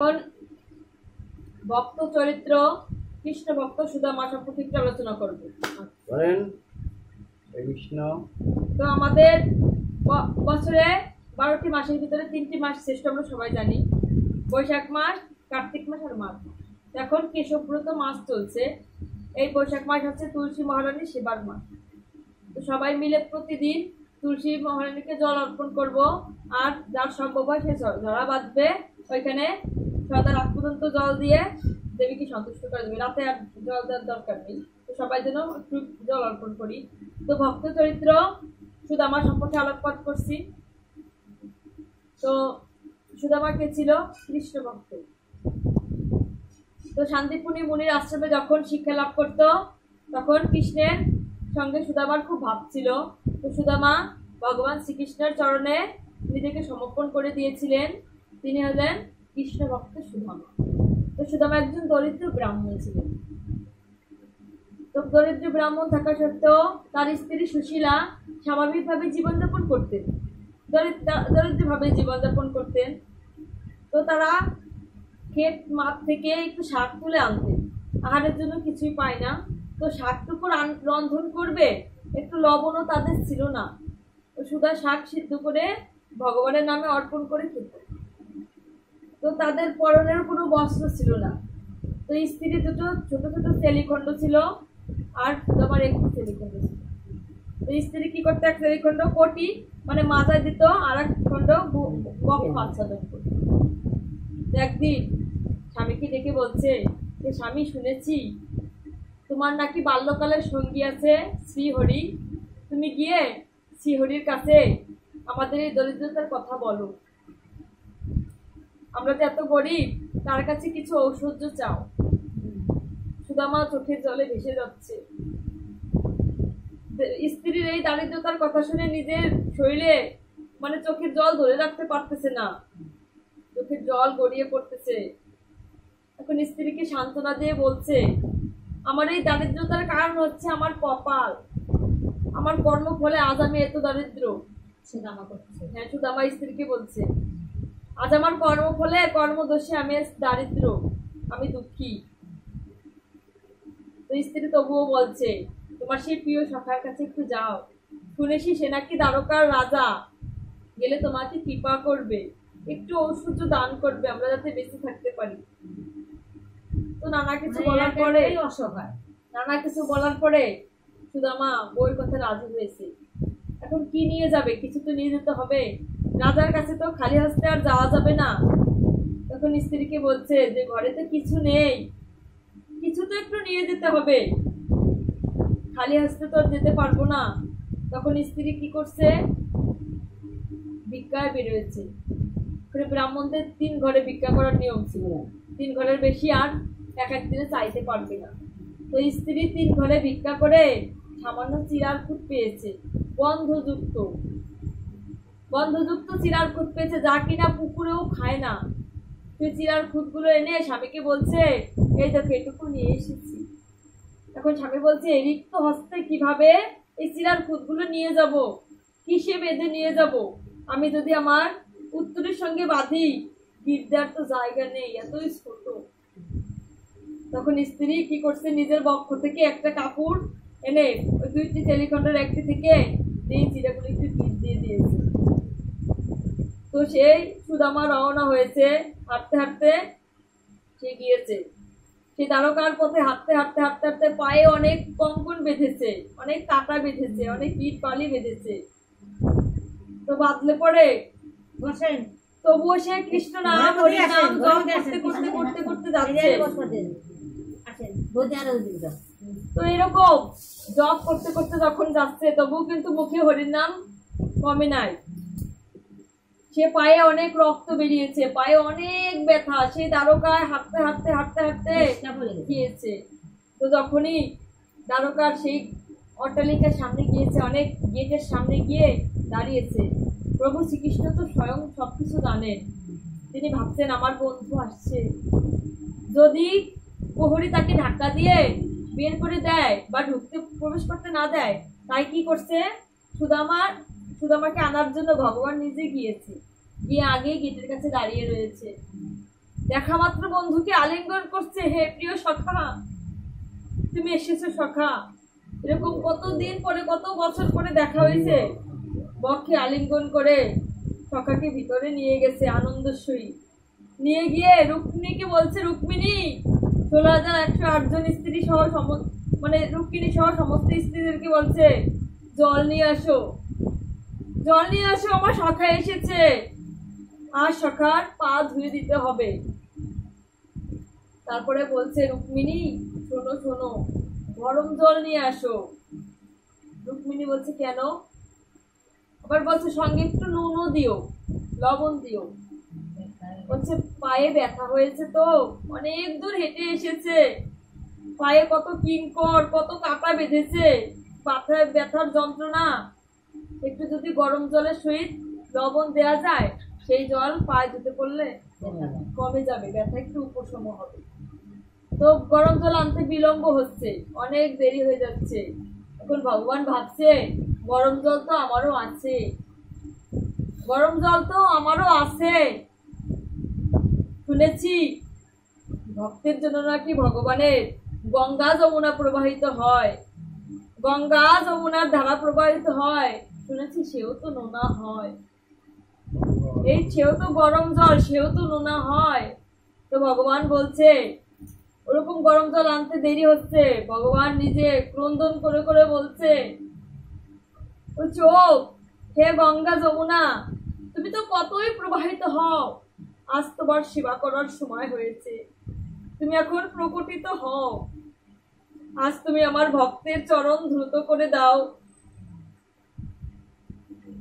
এখন ভক্ত চরিত্র কৃষ্ণ ভক্ত সুদামা সম্পর্কে একটু আলোচনা করবো। বলেন কৃষ্ণ। তো আমাদের বছরে 12টি মাসের ভিতরে 3টি মাস শ্রেষ্ঠ আমরা সবাই জানি, বৈশাখ মাস, কার্তিক মাস আর মাঘ মাস। এখন কেশবব্রত মাস চলছে। এই বৈশাখ মাস হচ্ছে তুলসী মহারানী সেবার মাস। তো সবাই মিলে প্রতিদিন তুলসী মহারানীকে জল অর্পণ করব, আর যার সম্ভব হয় সে ঝরা বাঁধবে, ওইখানে সন্ধ্যা রাত পর্যন্ত জল দিয়ে দেবীকে সন্তুষ্ট করে দেবে। রাতে আর জল দেওয়ার দরকার নেই। তো সবাই যেন একটু জল অর্পণ করি। তো ভক্ত চরিত্র সুদামা সম্পর্কে আলোকপাত করছি। তো সুদামা কে ছিল? কৃষ্ণ ভক্ত। তো শান্তিপুরী মুনির আশ্রমে যখন শিক্ষা লাভ করত, তখন কৃষ্ণের সঙ্গে সুদামার খুব ভাব ছিল। তো সুদামা ভগবান শ্রীকৃষ্ণের চরণে নিজেকে সমর্পণ করে দিয়েছিলেন। তিনি হলেন কৃষ্ণ ভক্ত সুদামা। তো সুদামা একজন দরিদ্র ব্রাহ্মণ ছিলেন। তো দরিদ্র ব্রাহ্মণ থাকা সত্ত্বেও তার স্ত্রী সুশীলা স্বাভাবিকভাবে জীবনযাপন করতেন, দরিদ্রভাবে জীবনযাপন করতেন। তো তারা ক্ষেত মাঠ থেকে একটু শাক তুলে আনতেন, আহারের জন্য কিছুই পায় না। তো শাকটুকু রন্ধন করবে, একটু লবণও তাদের ছিল না। তো সুদা শাক সিদ্ধ করে ভগবানের নামে অর্পণ করে খেত। তো তাদের পরনের কোনো বস্ত্র ছিল না। তো স্ত্রী দুটো ছোট ছোট চেলিখণ্ড ছিল, আর সুদামার একটু চেলিখণ্ড ছিল। তো স্ত্রী কি করতো? এক চেলিখণ্ড কোটি মানে মাথায় দিত, আর এক খণ্ড বক্ষ আচ্ছাদন করত। একদিন স্বামীকে ডেকে বলছে যে, স্বামী, শুনেছি তোমার নাকি বাল্যকালের সঙ্গী আছে শ্রীহরি। তুমি গিয়ে শ্রীহরির কাছে আমাদের এই দরিদ্রতার কথা বলো। আমরা যে এত গরিব, তার কাছে কিছু ঔষধ চাও। সুদামা চোখের জলে ভেসে যাচ্ছে। স্ত্রীর এই দারিদ্রতার কথা শুনে নিজের শরীরে মানে চোখের জল ধরে রাখতে পারতেছে না, চোখের জল গড়িয়ে পড়তেছে। এখন স্ত্রীকে সান্ত্বনা দিয়ে বলছে, আমার এই দারিদ্রতার কারণ হচ্ছে আমার কপাল, আমার কর্মফলে আজ আমি এত দারিদ্র। হ্যাঁ, সুদামা স্ত্রীকে বলছে, আজ আমার কর্মফলে কর্মদোষে আমি দারিদ্র, আমি দুঃখী। তো স্ত্রী তবুও বলছে, তোমার সেই প্রিয় সখার কাছে একটু যাও, শুনেছি সে নাকি দ্বারকার রাজা, গেলে তোমাকে কৃপা করবে, একটু ঔষধ দান করবে, আমরা যাতে বেঁচে থাকতে পারি। তো নানা কিছু বলার পরে সুদামা বউয়ের কথা রাজি হয়েছে। এখন কি নিয়ে যাবে? কিছু তো নিয়ে যেতে হবে, রাজার কাছে তো খালি হস্তে আর যাওয়া যাবে না। তখন স্ত্রীকে বলছে যে, ঘরে তো কিছু নেই, কিছু তো একটু নিয়ে যেতে হবে, খালি হস্তে তো যেতে পারবো না। তখন স্ত্রী কি করছে? ভিক্ষায় বেরোয়েছে। ব্রাহ্মণদের 3 ঘরে ভিক্ষা করার নিয়ম ছিল, 3 ঘরের বেশি আর এক দিনে চাইতে পারবে না। তো স্ত্রী 3 ঘরে ভিক্ষা করে সামান্য চিরার খুঁত পেয়েছে, গন্ধযুক্ত চিরার খুঁত পেয়েছে, যা কিনা পুকুরেও খায় না। তুই চিরার খুঁতগুলো এনে স্বামীকে বলছে, এই দেখো এটুকু নিয়ে এসেছি। এখন স্বামী বলছে, এই রিক্ত হস্তে কিভাবে এই চিরার খুঁতগুলো নিয়ে যাব? কিসে বেঁধে নিয়ে যাব? আমি যদি আমার উত্তরের সঙ্গে বাঁধি, গির্জার তো জায়গা নেই, এতই ছোট। তখন স্ত্রী কি করছে? নিজের বক্ষ থেকে একটা কাপড় এনে ওই 2টি চেলিখণ্ডের একটি থেকে এই চিরাগুলো একটু গিট দিয়ে দিয়েছে। তো সেই সুদামা রওনা হয়েছে, হাঁটতে হাঁটতে সে গিয়েছে। সে দ্বারকার পথে হাঁটতে হাঁটতে হাঁটতে হাঁটতে পায়ে অনেক কঙ্কন বেঁধেছে, অনেক কাঁটা বেঁধেছে, অনেক ইট বালি বেঁধেছে। তো বাঁধলে পরে বসেন, তবুও সে কৃষ্ণ নাম হরি নাম জপ করতে করতে করতে যাচ্ছে। তো এরকম জপ করতে করতে যখন যাচ্ছে, তবুও কিন্তু মুখে হরির নাম কমে নাই। সে পায়ে অনেক রক্ত বেরিয়েছে, পায়ে অনেক ব্যথা, সে দ্বারকায় হাঁটতে হাঁটতে হাঁটতে হাঁটতে গিয়েছে। তো যখনই দ্বারকার সেই অট্টালিকার সামনে গিয়েছে, অনেক গেটের সামনে গিয়ে দাঁড়িয়েছে, প্রভু শ্রীকৃষ্ণ তো স্বয়ং সবকিছু জানেন। তিনি ভাবছেন, আমার বন্ধু আসছে, যদি প্রহরী তাকে ধাক্কা দিয়ে বের করে দেয় বা প্রবেশ করতে না দেয়, তাই কি করছে? সুদামাকে আনার জন্য ভগবান নিজে গিয়েছে, গিয়ে আগে গেটের কাছে দাঁড়িয়ে রয়েছে। দেখা মাত্র বন্ধুকে আলিঙ্গন করছে, হে প্রিয় সখা তুমি এসেছো সখা। এরকম কতদিন পরে, কত বছর পরে দেখা হয়েছে। বক্ষে আলিঙ্গন করে সখাকে ভিতরে নিয়ে গেছে আনন্দস্বরী। নিয়ে গিয়ে রুক্মিণীকে বলছে, রুক্মিণী 16,108 জন স্ত্রী সহ মানে রুক্মিণী সহ সমস্ত স্ত্রীদেরকে বলছে, জল নিয়ে আসো, জল নিয়ে আসো, আমার সখা এসেছে, আর সখার পা ধুয়ে দিতে হবে। তারপরে বলছে, রুক্মিণী শোনো শোনো, গরম জল নিয়ে আসো। রুক্মিণী বলছে, কেন? আবার বলছে, সঙ্গে একটু নুনও দিও, লবণ দিও। বলছে, পায়ে ব্যথা হয়েছে তো, অনেক দূর হেঁটে এসেছে, পায়ে কত কিঙ্কর, কত কাঁটা বেঁধেছে, পাথায় ব্যথার যন্ত্রণা, একটু যদি গরম জলের সহিত লবণ দেয়া যায়, সেই জল পায়ে ধুতে পড়লে কমে যাবে, ব্যথা একটু উপশম হবে। তো গরম জল আনতে বিলম্ব হচ্ছে, অনেক দেরি হয়ে যাচ্ছে। এখন ভগবান ভাবছে, গরম জল তো আমারও আছে, গরম জল তো আমারও আছে। শুনেছি ভক্তের জন্য নাকি ভগবানের গঙ্গা যমুনা প্রবাহিত হয়, গঙ্গা যমুনার ধারা প্রবাহিত হয়, শুনেছি সেও তো নোনা হয়। এই সেও তো গরম জল, সেও তো নোনা হয়। তো ভগবান বলছে, ওরকম গরম জল আনতে দেরি হচ্ছে। ভগবান নিজে ক্রন্দন করে করে বলছে, ও চোখ, হে গঙ্গা যমুনা, তুমি তো কতই প্রবাহিত হও, আজ তোমার সেবা করার সময় হয়েছে, তুমি এখন প্রকটিত হও, আজ তুমি আমার ভক্তের চরণ দ্রুত করে দাও,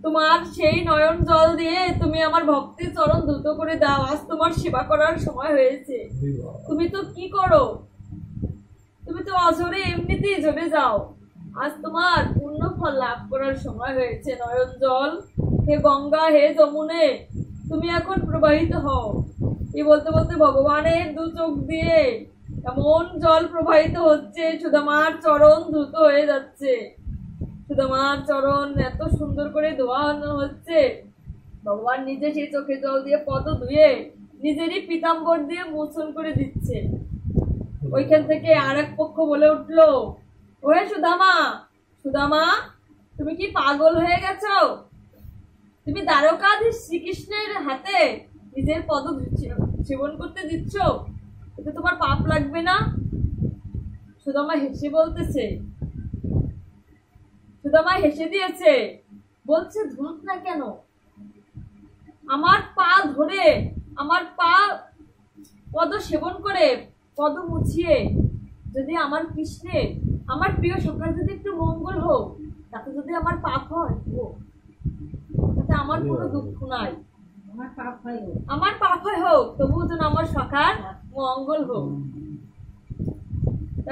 তোমার সেই নয়ন জল দিয়ে তুমি আমার ভক্তের চরণ দ্রুত করে দাও, আজ তোমার সেবা করার সময় হয়েছে। তুমি তো কি করো, তুমি তো অঝরে এমনিতেই ঝরে যাও, আজ তোমার পূর্ণ ফল লাভ করার সময় হয়েছে। নয়ন জল, হে গঙ্গা, হে যমুনে, তুমি এখন প্রবাহিত হও। এই বলতে বলতে ভগবানের দু চোখ দিয়ে এমন জল প্রবাহিত হচ্ছে, সুদামার চরণ দ্রুত হয়ে যাচ্ছে, সুদামার চরণ এত সুন্দর করে ধোয়ানো হচ্ছে। ভগবান নিজে সেই চোখে জল দিয়ে পদ ধুয়ে নিজেরই পীতাম্বর দিয়ে মোচন করে দিচ্ছে। ওইখান থেকে আর এক পক্ষ বলে উঠলো, ওহে সুদামা, সুদামা, তুমি কি পাগল হয়ে গেছো? তুমি দ্বারকাধীশ শ্রীকৃষ্ণের হাতে নিজের পদ সেবন করতে দিচ্ছ, এতে তোমার পাপ লাগবে না? সুদামা হেসে বলতেছে, সুদামা হেসে দিয়েছে, বলছে, ধুত না কেন, আমার পা ধরে, আমার পা পদ সেবন করে, পদ মুছিয়ে যদি আমার কৃষ্ণের, আমার প্রিয় সখার যদি একটু মঙ্গল হোক, তাতে যদি আমার পাপ হয় হোক, তাতে আমার কোনো দুঃখ নাই, আমার পাপ হয় হোক, তবুও যেন আমার সখার মঙ্গল হোক।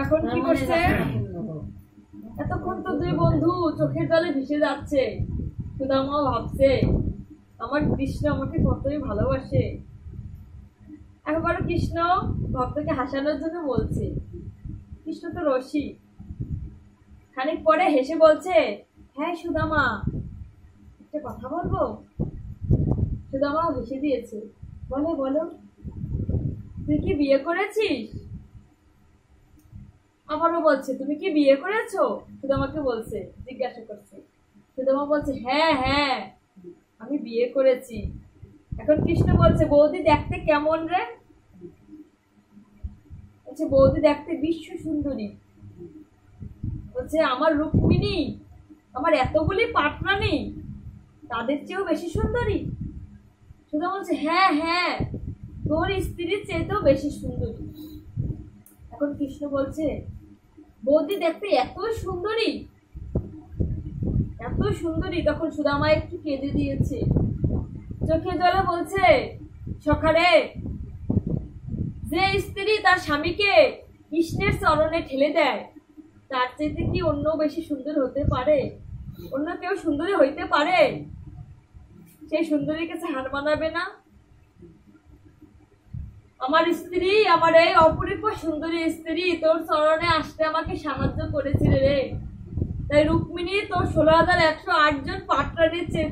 এখন কি করছে, এতক্ষণ তো দুই বন্ধু চোখের জলে ভেসে যাচ্ছে। সুদামাও ভাবছে, আমার কৃষ্ণ আমাকে কতই ভালোবাসে। একবার কৃষ্ণ ভক্তকে হাসানোর জন্য বলছে, কৃষ্ণ তো রসিক। খানিক পরে হেসে বলছে, হ্যাঁ সুদামা, একটা কথা বলবো? সুদামাও হেসে দিয়েছে, বলো বলো, তুই কি বিয়ে করেছিস? আবারও বলছে, তুমি কি বিয়ে করেছো? সুদামাকে বলছে, জিজ্ঞাসা করছে। সুদামা বলছে, হ্যাঁ হ্যাঁ, আমি বিয়ে করেছি। এখন কৃষ্ণ বলছে, বৌদি দেখতে কেমন রে? বলছে, বৌদি দেখতে বিশ্ব সুন্দরী। বলছে, আমার রুক্মিণী, আমার এতগুলি পাটরানী, তাদের চেয়েও বেশি সুন্দরী? সুদামা বলছে, হ্যাঁ হ্যাঁ, তোর স্ত্রীর চেয়েতেও বেশি সুন্দরী। এখন কৃষ্ণ বলছে, বৌদি দেখতে এত সুন্দরী, এত সুন্দরী। তখন সুদামা একটু কেঁদে দিয়েছে, চোখে জলে বলছে, সখারে, যে স্ত্রী তার স্বামীকে কৃষ্ণের চরণে ঠেলে দেয়, তার চাইতে কি অন্য বেশি সুন্দর হতে পারে? অন্য কেউ সুন্দরী হইতে পারে? সেই সুন্দরীর কাছে হার মানাবে না? আমার স্ত্রী, আমার এই অপরূপ সুন্দরী স্ত্রী তোর চরণে আসতে আমাকে সাহায্য করেছিল রে। তাই রুক্মিণী তোর 16,108 জন পাটরানীর চেয়ে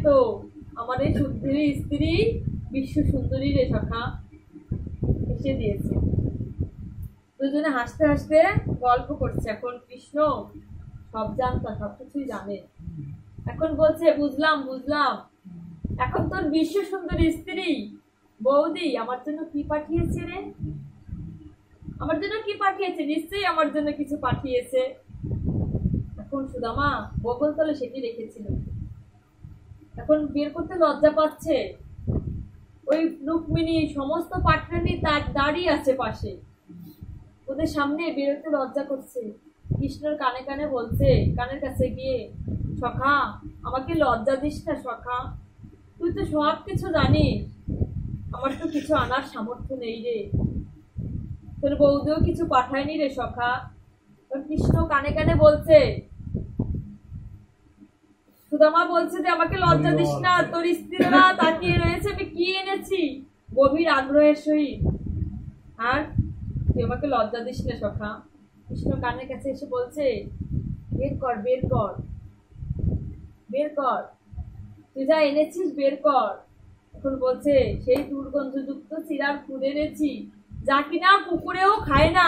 আমার এই সুন্দরী স্ত্রী বিশ্ব সুন্দরী রে সখা। হেসে দিয়েছে। দুজনে হাসতে হাসতে গল্প করছে। এখন কৃষ্ণ সব জানতা, সবকিছুই জানে। এখন বলছে বুঝলাম বুঝলাম, এখন তোর বিশ্ব সুন্দরী স্ত্রী বৌদি আমার জন্য কি পাঠিয়েছে রে? আমার জন্য কি পাঠিয়েছে? নিশ্চয়ই আমার জন্য কিছু পাঠিয়েছে। এখন সুদামা বগল তলে সেটি রেখেছিল, এখন বের করতে লজ্জা পাচ্ছে। ওই রুক্মিণী সমস্ত পাটরানী তার দাঁড়িয়ে আছে পাশে, ওদের সামনে বেরোতে লজ্জা করছে। কৃষ্ণর কানে কানে বলছে, কানের কাছে গিয়ে, সখা আমাকে লজ্জা দিস না সখা, তুই তো সব কিছু জানিস, আমার তো কিছু আনার সামর্থ্য নেই রে, তোর বৌদিও কিছু পাঠায়নি রে সখা। কৃষ্ণ কানে কানে বলছে, সুদামা বলছে যে আমাকে লজ্জা দিস না, তোর স্ত্রীরা তাকিয়ে রয়েছে আমি কি এনেছি গভীর আগ্রহের সহিত, আর তুই আমাকে লজ্জা দিস না সখা। কৃষ্ণ কানের কাছে এসে বলছে, বের কর বের কর বের কর, তুই যা এনেছিস বের কর। এখন বলছে, সেই দুর্গন্ধযুক্ত চিরার ফুল এনেছি, যা কিনা কুকুরেও খায় না,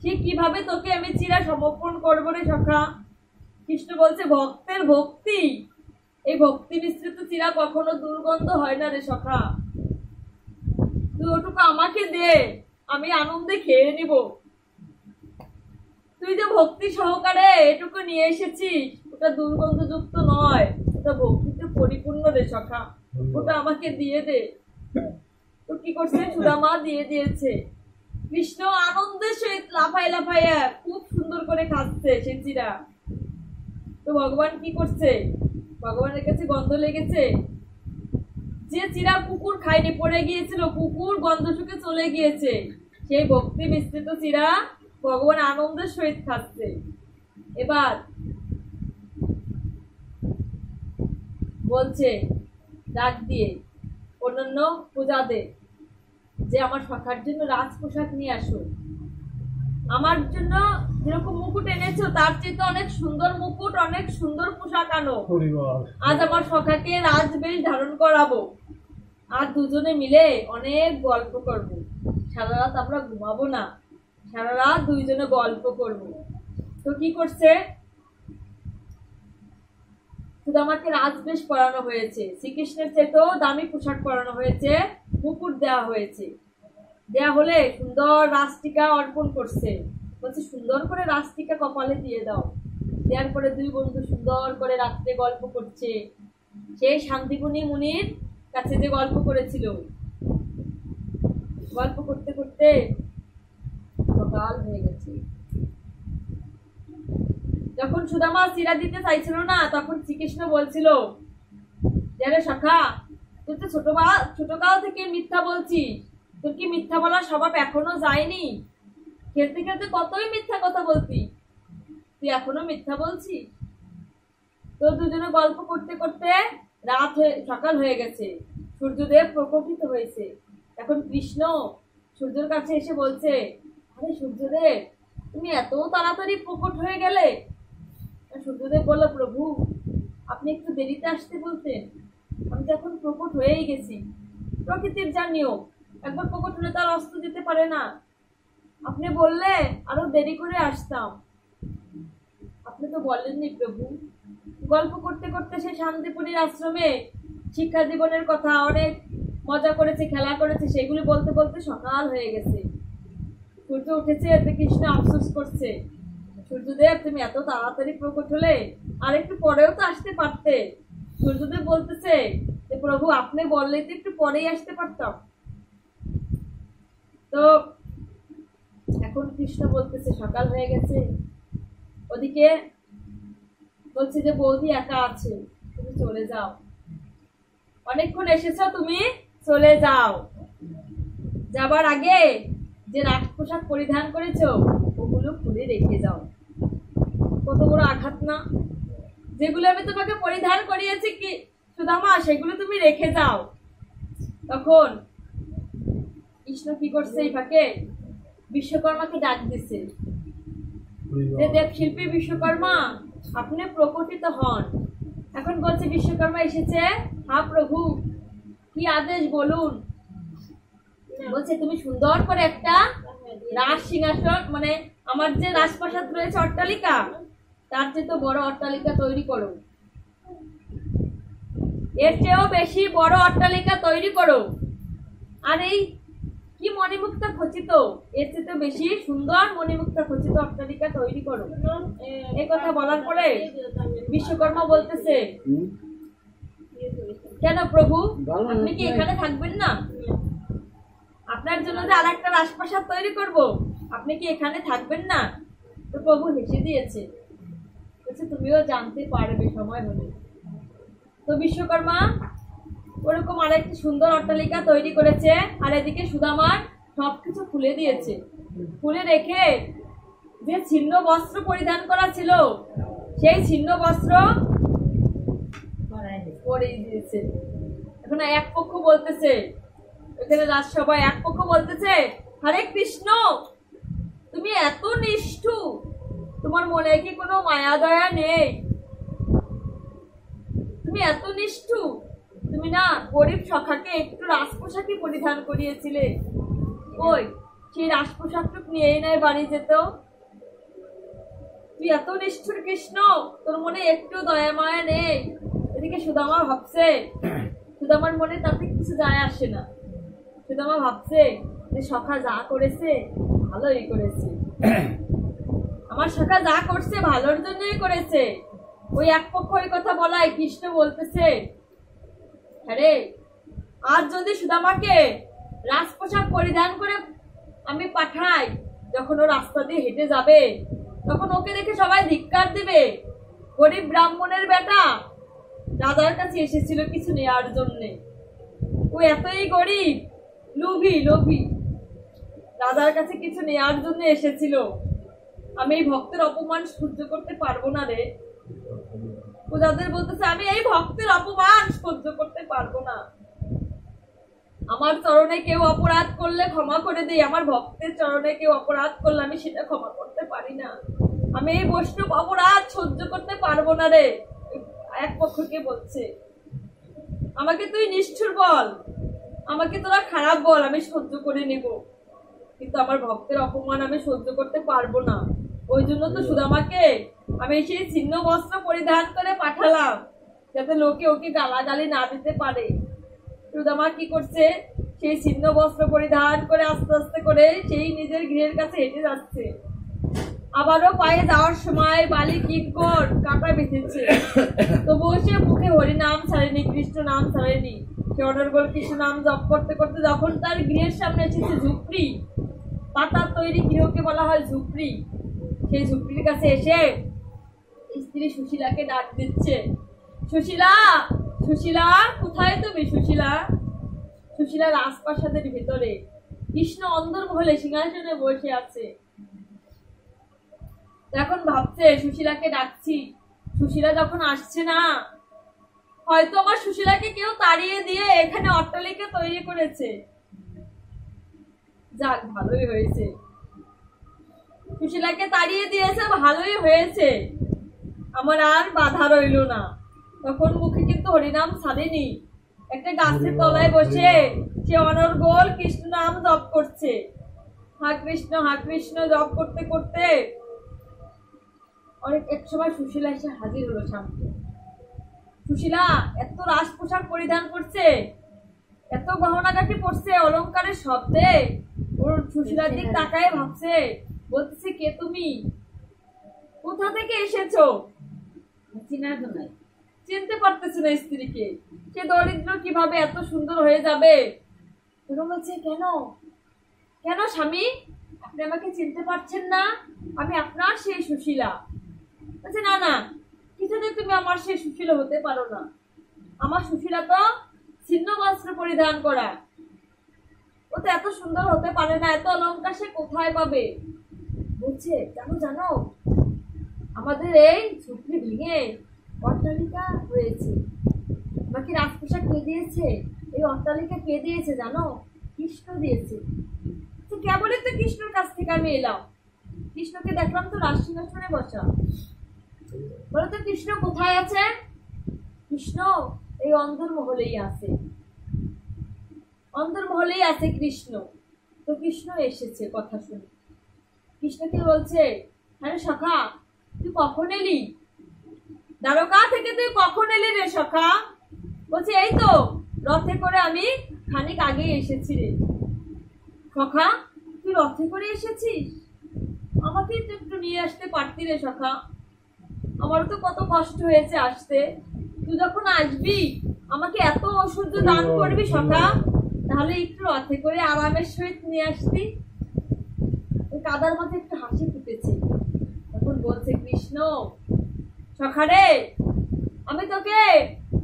সে কিভাবে তোকে আমি চিরা সমর্পণ করবো রে সখা। কৃষ্ণ বলছে, ভক্তের ভক্তি, এই ভক্তি মিশ্রিত চিরা কখনো দুর্গন্ধ হয় না রে সখা, তুই ওটুকু আমাকে দে, আমি আনন্দে খেয়ে নিব। তুই যে ভক্তি সহকারে এটুকু নিয়ে এসেছিস ওটা দুর্গন্ধযুক্ত নয়, ওটা ভক্তিতে পরিপূর্ণ রে সখা, ওটা আমাকে দিয়ে দে। তো কি করছে, সুদামা দিয়ে দিয়েছে। কৃষ্ণ আনন্দের সহিত লাফায় লাফায় খুব সুন্দর করে খাচ্ছে সে চিরা। তো ভগবান কি করছে, ভগবানের কাছে গন্ধ লেগেছে, যে চিরা কুকুর খায়নি পড়ে গিয়েছিল, কুকুর গন্ধ শুকে চলে গিয়েছে, সেই ভক্তি মিশ্রিত চিরা ভগবান আনন্দের সহিত খাচ্ছে। এবার বলছে ডাক দিয়ে অন্যান্য পূজাদের যে আমার সখার জন্য রাজ পোশাক নিয়ে আসো, আমার জন্য যেরকম মুকুট এনেছো তার চেয়ে অনেক সুন্দর মুকুট, অনেক সুন্দর পোশাক আনো, আজ আমার সখাকে রাজবেশ ধারণ করাবো, আর দুজনে মিলে অনেক গল্প করব, সারা রাত আমরা ঘুমাবো না, সারা রাত দুইজনে গল্প করব। তো কি করছে, সুদামাকে রাজবেশ পরানো হয়েছে, শ্রীকৃষ্ণের চেয়েও দামি পোশাক পরানো হয়েছে, মুকুট দেওয়া হয়েছে, দেয়া হলে সুন্দর রাজটিকা অর্পণ করছে, বলছে সুন্দর করে রাজটিকা কপালে দিয়ে দাও। দেওয়ার পরে দুই বন্ধু সুন্দর করে রাত্রে গল্প করছে, সেই শান্তিপুনি মুনির কাছে যে গল্প করেছিল, গল্প করতে করতে সকাল হয়ে গেছে। যখন সুদামা চিরা দিতে চাইছিল না, তখন শ্রীকৃষ্ণ বলছিল, যারে সখা তুই তো ছোটকাল থেকে মিথ্যা বলছিস, তোর কি মিথ্যা বলার স্বভাব এখনো যায়নি? খেলতে খেলতে কতই মিথ্যা কথা বলতি, তুই এখনো মিথ্যা বলছিস? তো দুজনে গল্প করতে করতে সকাল হয়ে গেছে, সূর্যদেব প্রকটিত হয়েছে। এখন কৃষ্ণ সূর্যের কাছে এসে বলছে, আরে সূর্যদেব তুমি এত তাড়াতাড়ি প্রকট হয়ে গেলে? সূর্যদেব বলল, প্রভু আপনি একটু দেরিতে আসতে বলতেন, আমি তো এখন প্রকট হয়েই গেছি, প্রকৃতির যা নিয়ম, একবার প্রকট হলে তার অস্ত যেতে পারে না, আপনি বললে আরো দেরি করে আসতাম, আপনি তো বলেননি প্রভু। গল্প করতে করতে সে শান্তিপুরীর আশ্রমে শিক্ষা জীবনের কথা অনেক মজা করেছে, খেলা করেছে, সেগুলি বলতে বলতে সকাল হয়ে গেছে, সূর্য উঠেছে, এতে কৃষ্ণ আফসোস করছে, সূর্যদেব তুমি এত তাড়াতাড়ি প্রকট হলে, আর একটু পরেও তো আসতে পারতে। সূর্যদেব বলতেছে যে প্রভু আপনি বললে তো একটু পরেই আসতে পারতাম। তো এখন কৃষ্ণ বলতেছে সকাল হয়ে গেছে, ওদিকে বলছে যে বৌদি একা আছে, তুমি চলে যাও, অনেকক্ষণ এসেছো, তুমি চলে যাও, যাবার আগে যে রাজ পোশাক পরিধান করেছো ওগুলো খুলে রেখে যাও। কত বড় আঘাত না, যেগুলো আমি তোমাকে পরিধান করিয়েছি কি সুদামা সেগুলো তুমি রেখে যাও। তখন কৃষ্ণ কি করছে, এই ফাঁকে বিশ্বকর্মাকে ডাক দিছে, যে দেব শিল্পী বিশ্বকর্মা আপনি প্রকটিত হন। এখন বলছে বিশ্বকর্মা এসেছে, হ্যাঁ প্রভু কি আদেশ বলুন। বলছে তুমি সুন্দর করে একটা রাজ সিংহাসন মানে আমার যে রাজপ্রাসাদ রয়েছে অট্টালিকা তার চেয়ে তো বড় অট্টালিকা তৈরি করো, এর চেয়েও বেশি বড় অট্টালিকা তৈরি করো। আর এই কি মণিমুক্তা খচিত, এর চেয়ে বেশি সুন্দর মণিমুক্তা খচিত অট্টালিকা তৈরি করো। এই কথা বলার পরে বিশ্বকর্মা বলতেছে, কেন প্রভু আপনি কি এখানে থাকবেন না? আপনার জন্য যে আর একটা রাজপ্রাসাদ তৈরি করব, আপনি কি এখানে থাকবেন না? তো প্রভু হেসে দিয়েছে, বলছে তুমিও জানতে পারবে সময় হলে। তো বিশ্বকর্মা ওরকম আরেকটি সুন্দর অট্টালিকা তৈরি করেছে, আর এদিকে সুদামার সবকিছু খুলে দিয়েছে। খুলে রেখে যে ছিন্ন বস্ত্র পরিধান করা ছিল সেই ছিন্ন বস্ত্র পরিয়ে দিয়েছে। এখন এক পক্ষ বলতেছে, এখানে রাজসভায় এক পক্ষ বলতেছে, হরে কৃষ্ণ তুমি এত নিষ্ঠুর, তোমার মনে কি কোনো মায়া দয়া নেই? তুমি এত নিষ্ঠুর, তুমি না গরিব সখাকে একটু রাজপোশাকই পরিধান করিয়েছিলে, ওই সেই রাজপোশাকটুক নিয়েই নয় বাড়ি যেত। তুই এত নিষ্ঠুর কৃষ্ণ, তোর মনে একটু দয়া মায়া নেই। এদিকে সুদামা ভাবছে, সুদামার মনে তাতে কিছু যায় আসে না। সুদামা ভাবছে যে সখা যা করেছে ভালোই করেছে, আমার সখা যা করছে ভালোর জন্যই করেছে। ওই এক পক্ষ ওই কথা বলায় কৃষ্ণ বলতেছে, আরে আর যদি সুদামাকে রাজপোশাক পরিধান করে আমি পাঠাই, যখন ও রাস্তা দিয়ে হেঁটে যাবে তখন ওকে দেখে সবাই ধিক্কার দিবে। গরিব ব্রাহ্মণের বেটা রাজার কাছে এসেছিল কিছু নেওয়ার জন্যে, ও এতই গরিব, লোভী লোভী, রাজার কাছে কিছু নেওয়ার জন্য এসেছিল। আমি এই ভক্তের অপমান সহ্য করতে পারবো না রে। প্রজাদের বলতেছে, আমি এই ভক্তের অপমান সহ্য করতে পারবো না। আমার চরণে কেউ অপরাধ করলে ক্ষমা করে দিই, আমার ভক্তের চরণে কেউ অপরাধ করলে আমি সেটা ক্ষমা করতে পারি না। আমি এই বৈষ্ণব অপরাধ সহ্য করতে পারবো না রে। এক পক্ষকে বলছে, আমাকে তুই নিষ্ঠুর বল, আমাকে তোরা খারাপ বল, আমি সহ্য করে নেব, কিন্তু আমার ভক্তের অপমান আমি সহ্য করতে পারবো না। ওই জন্য তো সুদামাকে আমি সেই ছিন্ন বস্ত্র পরিধান করে পাঠালাম, যাতে লোকে ওকে গালাগালি না দিতে পারে। সুদামা কি করছে, সেই ছিন্ন বস্ত্র পরিধান করে আস্তে আস্তে করে সেই নিজের গৃহের কাছে হেঁটে যাচ্ছে। আবারও পায়ে যাওয়ার সময় বালি কিঙ্কর কাঁটা বেঁধেছে, তবুও সে মুখে হরি নাম ছাড়েনি, কৃষ্ণ নাম ছাড়েনি। সে অনর্গল কৃষ্ণ নাম জপ করতে করতে যখন তার গৃহের সামনে এসেছে ঝুপড়ি, পাতার তৈরি গৃহকে বলা হয় ঝুপড়ি, সেই ঝুপড়ির কাছে এসে স্ত্রী সুশীলাকে ডাক দিচ্ছে, সুশীলা সুশীলা কোথায় তুমি? সুশীলা সুশীলা রাজপ্রাসাদের ভেতরে, কৃষ্ণ অন্দরমহলে সিংহাসনে বসে আছে। এখন ভাবছে সুশীলাকে ডাকছি, সুশীলা যখন আসছে না, হয়তো আমার সুশীলাকে কেউ তাড়িয়ে দিয়ে এখানে অট্টালিকা তৈরি করেছে। যাক ভালোই হয়েছে, সুশীলাকে তাড়িয়ে দিয়েছে, ভালোই হয়েছে, আমার আর বাধা রইল না। তখন মুখে কিন্তু হরিনাম ছাড়েনি, একটা গাছের তলায় বসে সে অনর্গল কৃষ্ণ নাম জপ করছে। হা কৃষ্ণ জপ করতে করতে অনেক এক সময় সুশীলা এসে হাজির হলো সামনে। সুশীলা এত রাজ পোশাক পরিধান করছে, এত গহনাগাটি পড়ছে, অলংকারের শব্দে ওর সুশীলার দিক তাকায় ভাবছে, বলতেছে, কে তুমি? কোথা থেকে এসেছো? চিনতে পারতেছে না স্ত্রীকে, সে দরিদ্র কিভাবে এত সুন্দর হয়ে যাবে। বলছে, কেন কেন স্বামী, আপনি আমাকে চিনতে পারছেন না? আমি আপনার সেই সুশীলা। বলছে, না না, কিছুতেই তুমি আমার সেই সুশীলা হতে পারো না, আমার সুশীলা তো ছিন্ন বস্ত্র পরিধান করা, ও তো এত সুন্দর হতে পারে না, এত অলংকার সে কোথায় পাবে? বলছে, কেন জানো, আমাদের এই ঝুপড়ি ভেঙে অট্টালিকা হয়েছে, আমাকে রাজপোশাক কে দিয়েছে, এই অট্টালিকা কে দিয়েছে জানো? কৃষ্ণ দিয়েছে। তো কেবলই তো কৃষ্ণের কাছ থেকে আমি এলাম, কৃষ্ণকে দেখলাম তো রাজ সিংহাসনে বসা। বলো তো কৃষ্ণ কোথায় আছে? কৃষ্ণ এই অন্দরমহলেই আছে, অন্দরমহলেই আছে কৃষ্ণ। তো কৃষ্ণ এসেছে কথা শুনে। কৃষ্ণকে বলছে, আরে সখা তুই কখন এলি? দ্বারকা থেকে তুই কখন এলি রে সখা? বলছে এই তো রথে করে আমি খানিক আগে এসেছি রে। সখা তুই রথে করে এসেছিস? আমাকে তো একটু নিয়ে আসতে পারতি রে সখা, আমারও তো কত কষ্ট হয়েছে আসতে। তুই যখন আসবি আমাকে এত ওষুধ দান করবি সখা, তাহলে একটু রথে করে আরামের সহিত নিয়ে আসতি। ওই কাদার মাঝে একটু হাসি ফুটেছে। তখন বলছে কৃষ্ণ, সখা রে আমি তোকে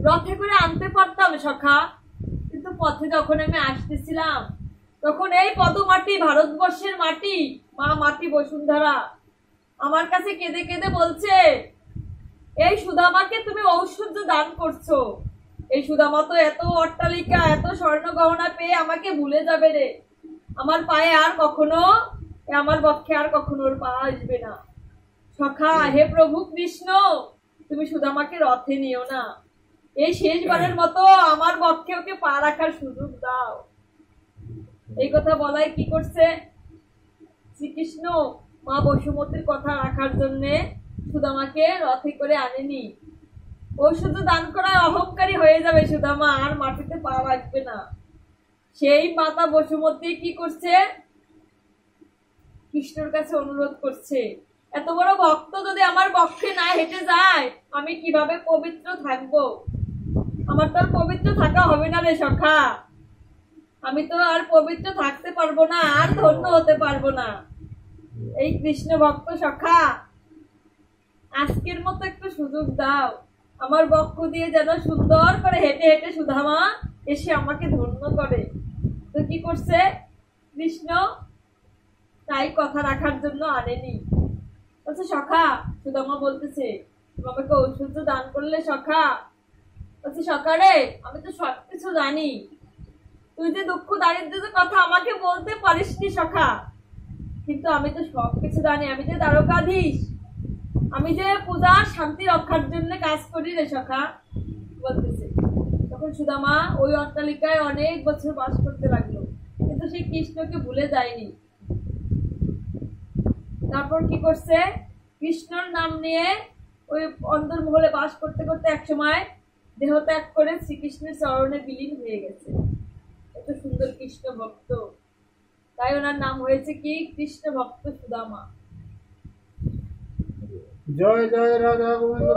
রথে করে আনতে পারতাম সখা, কিন্তু পথে যখন আমি আসতেছিলাম তখন এই পদমাটি, ভারতবর্ষের মাটি, মা মাটি বসুন্ধরা আমার কাছে কেঁদে কেঁদে বলছে, এই সুদামাকে তুমি ঔষধ দান করছো। এই সুদামা তো এত অট্টালিকা, এত স্বর্ণ গহনা পেয়ে আমাকে ভুলে যাবে রে। আমার পায়ে আর কখনো, আমার বক্ষে আর কখনো ওর পা আসবে না। সখা হে প্রভু কৃষ্ণ, তুমি সুদামাকে রথে নিও না, এই শেষবারের মতো আমার বক্ষে ওকে পা রাখার সুযোগ দাও। এই কথা বলাই কি করছে শ্রীকৃষ্ণ, মা বসুমতীর কথা রাখার জন্য সুদামাকে রথে করে আনেনি। ও শুধু দান করায় অহংকারী হয়ে যাবে সুদামা, আর মাটিতে পা রাখবে না। সেই মাতা বসুমতী কি করছে, কৃষ্ণর কাছে অনুরোধ করছে, এত বড় ভক্ত যদি আমার বক্ষে না হেঁটে যায় আমি কিভাবে পবিত্র থাকবো? আমার তো আর পবিত্র থাকা হবে না রে সখা, আমি তো আর পবিত্র থাকতে পারবো না, আর ধন্য হতে পারবো না। এই কৃষ্ণ ভক্ত সখা আজকের মতো একটু সুযোগ দাও, আমার বক্ষ দিয়ে যেন সুন্দর করে হেঁটে হেঁটে সুদামা এসে আমাকে ধন্য করে। তো কি করছে কৃষ্ণ, তাই কথা রাখার জন্য আনেনি। বলছে সখা, সুদামা বলতেছে তুমি আমাকে ঔষধ দান করলে সখা। বলছে সখা রে আমি তো সবকিছু জানি, তুই যে দুঃখ দারিদ্র্যের কথা আমাকে বলতে পারিসনি সখা, কিন্তু আমি তো সবকিছু জানি। আমি যে দ্বারকাধীশ, আমি যে পূজা শান্তি রক্ষার জন্য কাজ করি রে সখা বলতেছে। তখন সুদামা ওই অট্টালিকায় অনেক বছর বাস করতে লাগলো, কিন্তু সেই কৃষ্ণকে ভুলে যায়নি। তারপর কি করছে, কৃষ্ণর নাম নিয়ে ওই অন্দরমহলে বাস করতে করতে একসময় দেহ ত্যাগ করে শ্রীকৃষ্ণের চরণে বিলীন হয়ে গেছে। এত সুন্দর কৃষ্ণ ভক্ত, তাই ওনার নাম হয়েছে কি কৃষ্ণ ভক্ত সুদামা। জয় জয় রাধা গোবিন্দ।